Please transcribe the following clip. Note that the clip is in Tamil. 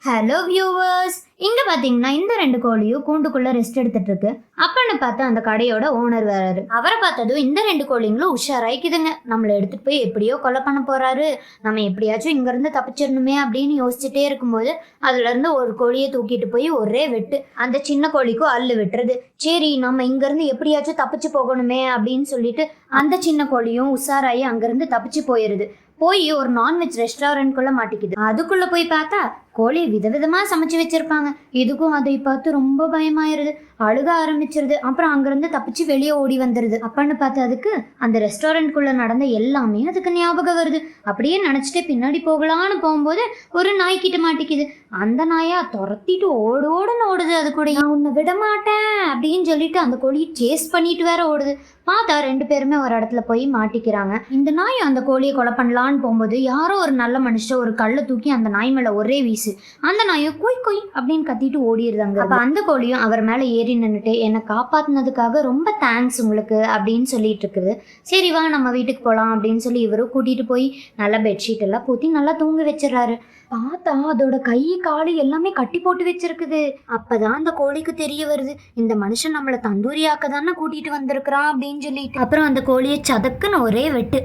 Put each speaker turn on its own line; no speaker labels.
ஹலோ வியூவர்ஸ், இங்க பாத்தீங்கன்னா இந்த ரெண்டு கோழியும் கூண்டுக்குள்ள ரெஸ்ட் எடுத்துட்டு இருக்கு. அப்பன்னு பார்த்து அந்த கடையோட ஓனர் வராரு. அவரை பார்த்ததும் இந்த ரெண்டு கோழிங்களும் உஷாராய்க்குதுங்க. நம்மளை எடுத்துட்டு போய் எப்படியோ கொலை பண்ண போறாரு, நம்ம எப்படியாச்சும் இங்க இருந்து தப்பிச்சிடணுமே அப்படின்னு யோசிச்சுட்டே இருக்கும்போது அதுல இருந்து ஒரு கோழியை தூக்கிட்டு போய் ஒரே வெட்டு அந்த சின்ன கோழிக்கும் அள்ளு வெட்டுறது. சரி, நம்ம இங்க இருந்து எப்படியாச்சும் தப்பிச்சு போகணுமே அப்படின்னு சொல்லிட்டு அந்த சின்ன கோழியும் உஷாராயி அங்கிருந்து தப்பிச்சு போயிருது. போய் ஒரு நான்வெஜ் ரெஸ்டாரண்ட்குள்ள மாட்டிக்குது. அதுக்குள்ள போய் பார்த்தா கோழி விதவிதமா சமைச்சு வச்சிருப்பாங்க. இதுக்கும் அதை பார்த்து ரொம்ப பயமாயிருது, அழுக ஆரம்பிச்சிருது. அப்புறம் அங்கிருந்து தப்பிச்சு வெளியே ஓடி வந்துருது. அப்பன்னு பார்த்து அதுக்கு அந்த ரெஸ்டாரண்ட்குள்ள நடந்த எல்லாமே அதுக்கு ஞாபகம் வருது. அப்படியே நினைச்சிட்டு பின்னாடி போகலான்னு போகும்போது ஒரு நாய்கிட்ட மாட்டிக்குது. அந்த நாயா துரத்திட்டு ஓடுன்னு ஓடுது. அது கூட நான் உன்னை விட மாட்டேன் அப்படின்னு சொல்லிட்டு அந்த கோழியை சேஸ் பண்ணிட்டு வேற ஓடுது. பார்த்தா ரெண்டு பேருமே ஒரு இடத்துல போய் மாட்டிக்கிறாங்க. இந்த நாய் அந்த கோழியை கொலை பண்ணலான்னு போகும்போது யாரோ ஒரு நல்ல மனுஷன் ஒரு கல்லை தூக்கி அந்த நாய் மேல ஒரே வீசு. அந்த நாயும் கொய் கொய் அப்படின்னு கத்திட்டு ஓடிடுறாங்க. அப்ப அந்த கோழியும் அவர் மேல ஏறி நின்றுட்டு என்னை காப்பாத்தினதுக்காக ரொம்ப தேங்க்ஸ் உங்களுக்கு அப்படின்னு சொல்லிட்டு இருக்குது. சரி வா நம்ம வீட்டுக்கு போகலாம் அப்படின்னு சொல்லி இவரும் கூட்டிட்டு போய் நல்லா பெட்ஷீட் எல்லாம் பூத்தி நல்லா தூங்க வச்சிடறாரு. பார்த்தா அதோட கை காலு எல்லாமே கட்டி போட்டு வச்சிருக்குது. அப்பதான் அந்த கோழிக்கு தெரிய வருது, இந்த மனுஷன் நம்மள தந்தூரியாக்க தானே கூட்டிட்டு வந்திருக்கிறான் அப்படின்னு சொல்லிட்டு. அப்புறம் அந்த கோழியை சதக்குன்னு ஒரே வெட்டு.